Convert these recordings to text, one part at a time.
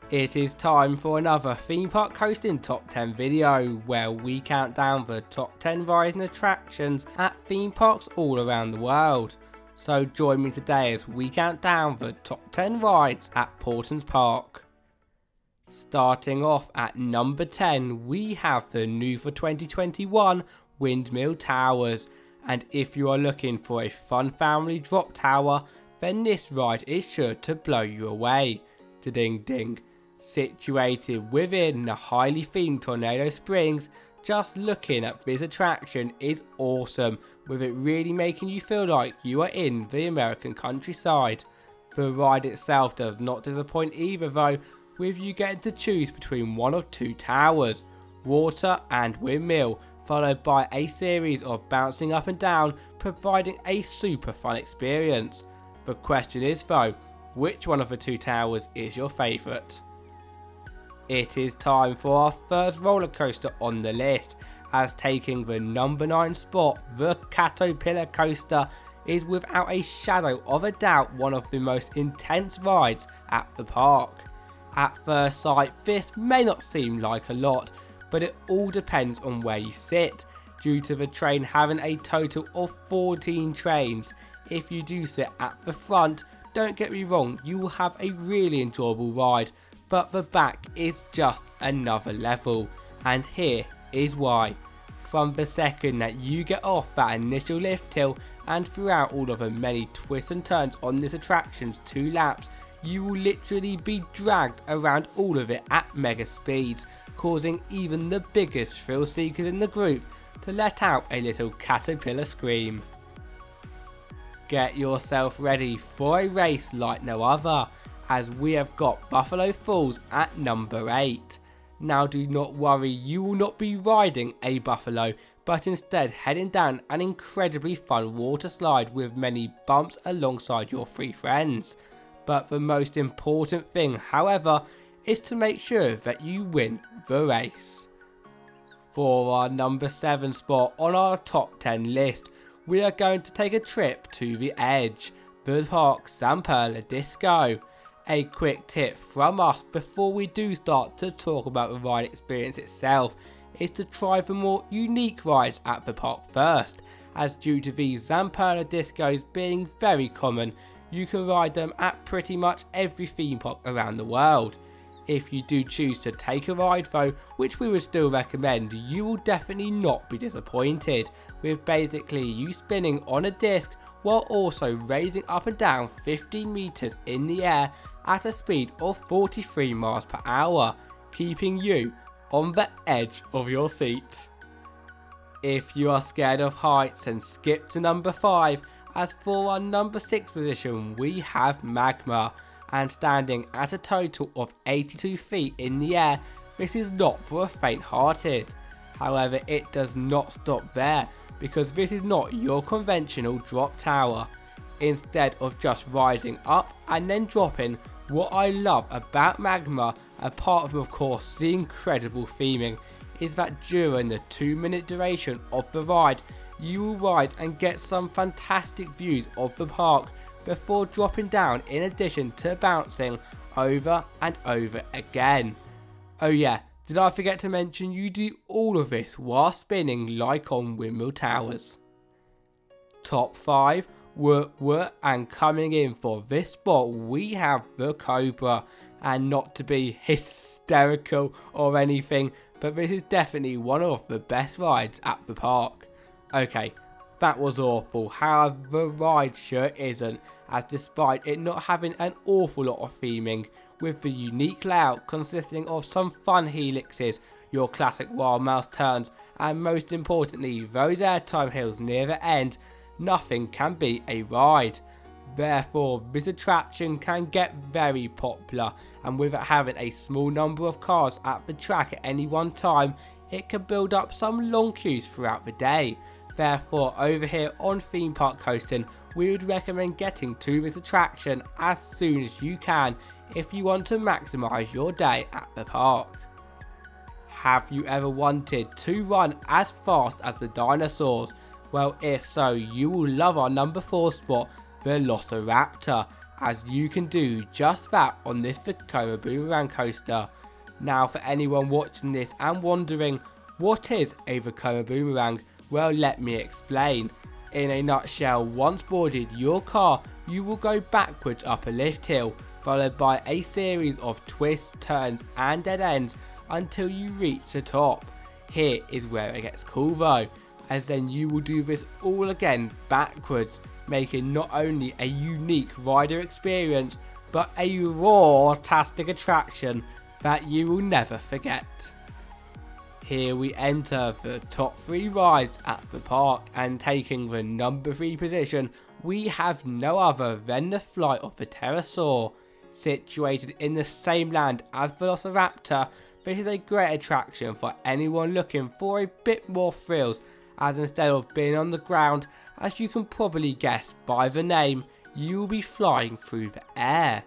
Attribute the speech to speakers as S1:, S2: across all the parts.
S1: It is time for another theme park coasting top 10 video where we count down the top 10 rides and attractions at theme parks all around the world. So join me today as we count down the top 10 rides at Paultons Park. Starting off at number 10, we have the new for 2021 Windmill Towers, and if you are looking for a fun family drop tower, then this ride is sure to blow you away. Ding ding. Situated within the highly themed Tornado Springs, just looking at this attraction is awesome, with it really making you feel like you are in the American countryside. The ride itself does not disappoint either though, with you getting to choose between one of two towers, water and windmill, followed by a series of bouncing up and down, providing a super fun experience. The question is though, which one of the two towers is your favourite? It is time for our first roller coaster on the list, as taking the number 9 spot, the Caterpillar Coaster is without a shadow of a doubt one of the most intense rides at the park. At first sight, this may not seem like a lot, but it all depends on where you sit, due to the train having a total of 14 trains. If you do sit at the front, don't get me wrong, you will have a really enjoyable ride, but the back is just another level, and here is why. From the second that you get off that initial lift hill and throughout all of the many twists and turns on this attraction's 2 laps, you will literally be dragged around all of it at mega speeds, causing even the biggest thrill seekers in the group to let out a little caterpillar scream. Get yourself ready for a race like no other, as we have got Buffalo Falls at number 8. Now do not worry, you will not be riding a buffalo, but instead heading down an incredibly fun water slide with many bumps alongside your 3 friends. But the most important thing, however, is to make sure that you win the race. For our number 7 spot on our top 10 list, we are going to take a trip to the edge, the park's Zamperla Disco. A quick tip from us before we do start to talk about the ride experience itself is to try the more unique rides at the park first, as due to these Zamperla Discos being very common, you can ride them at pretty much every theme park around the world. If you do choose to take a ride though, which we would still recommend, you will definitely not be disappointed, with basically you spinning on a disc while also raising up and down 15 meters in the air at a speed of 43 miles per hour, keeping you on the edge of your seat. If you are scared of heights, then skip to number 5, as for our number 6 position we have Magma, and standing at a total of 82 feet in the air, this is not for the faint-hearted. However, it does not stop there, because this is not your conventional drop tower. Instead of just rising up and then dropping, what I love about Magma, apart from of course the incredible theming, is that during the 2-minute duration of the ride, you will rise and get some fantastic views of the park before dropping down, in addition to bouncing over and over again. Oh yeah, did I forget to mention you do all of this while spinning like on Windmill Towers. Top 5, and coming in for this spot we have the Cobra, and not to be hysterical or anything, but this is definitely one of the best rides at the park. Okay, that was awful, however the ride sure isn't, as despite it not having an awful lot of theming, with the unique layout consisting of some fun helixes, your classic wild mouse turns, and most importantly those airtime hills near the end, nothing can beat a ride. Therefore this attraction can get very popular, and with it having a small number of cars at the track at any one time, it can build up some long queues throughout the day. Therefore over here on Theme Park Coastin, we would recommend getting to this attraction as soon as you can if you want to maximise your day at the park. Have you ever wanted to run as fast as the dinosaurs? Well, if so, you will love our number 4 spot, Velociraptor, as you can do just that on this Vekoma Boomerang coaster. Now for anyone watching this and wondering what is a Vekoma Boomerang, well, let me explain. In a nutshell, once boarded your car, you will go backwards up a lift hill, followed by a series of twists, turns and dead ends until you reach the top. Here is where it gets cool though, as then you will do this all again backwards, making not only a unique rider experience, but a raw-tastic attraction that you will never forget. Here we enter the top 3 rides at the park, and taking the number 3 position, we have no other than the flight of the Pterosaur. Situated in the same land as Velociraptor, this is a great attraction for anyone looking for a bit more thrills, as instead of being on the ground, as you can probably guess by the name, you will be flying through the air.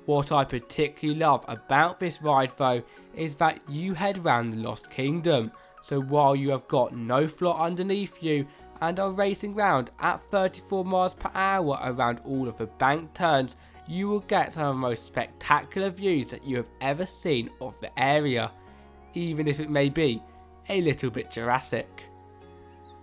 S1: What I particularly love about this ride though is that you head round the Lost Kingdom, so while you have got no floor underneath you and are racing round at 34 miles per hour around all of the bank turns, you will get some of the most spectacular views that you have ever seen of the area, even if it may be a little bit Jurassic.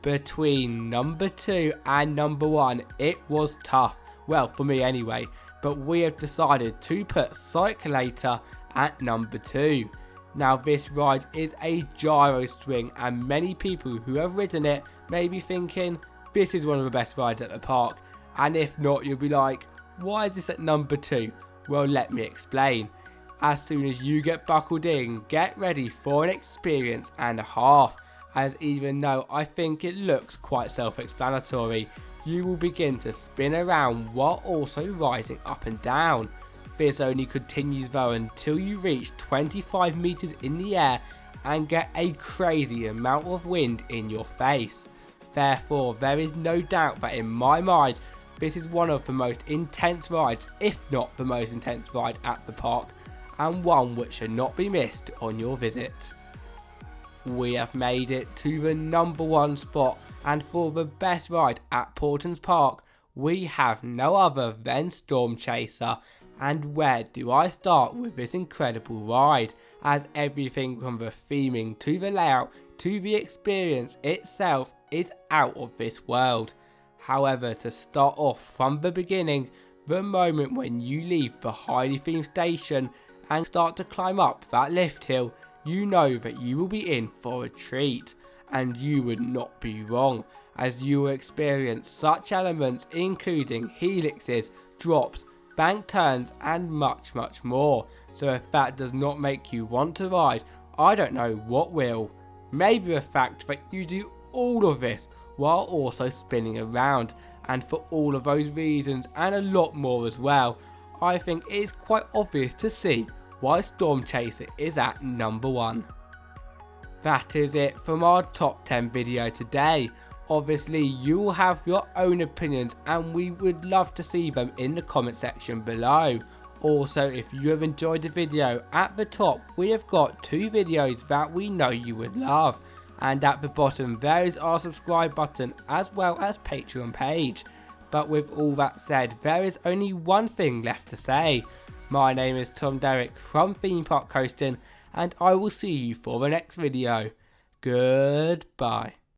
S1: Between number 2 and number 1 it was tough, well for me anyway, but we have decided to put Cyclonator at number 2. Now this ride is a gyro swing, and many people who have ridden it may be thinking this is one of the best rides at the park, and if not you'll be like, why is this at number 2? Well, let me explain. As soon as you get buckled in, get ready for an experience and a half, as even though I think it looks quite self-explanatory, you will begin to spin around while also rising up and down. This only continues though until you reach 25 meters in the air and get a crazy amount of wind in your face. Therefore, there is no doubt that in my mind, this is one of the most intense rides, if not the most intense ride at the park, and one which should not be missed on your visit. We have made it to the number 1 spot, and for the best ride at Paultons Park, we have no other than Storm Chaser. And where do I start with this incredible ride, as everything from the theming to the layout to the experience itself is out of this world. However, to start off from the beginning, the moment when you leave the highly themed station and start to climb up that lift hill, you know that you will be in for a treat, and you would not be wrong, as you will experience such elements including helixes, drops, bank turns and much more. So if that does not make you want to ride, I don't know what will. Maybe the fact that you do all of this while also spinning around, and for all of those reasons and a lot more as well, I think it is quite obvious to see why Storm Chaser is at number 1. That is it from our top 10 video today. Obviously you will have your own opinions and we would love to see them in the comment section below. Also, if you have enjoyed the video, at the top we have got 2 videos that we know you would love, and at the bottom there is our subscribe button as well as Patreon page. But with all that said, there is only one thing left to say. My name is Tom Derrick from Theme Park Coastin, and I will see you for the next video. Goodbye.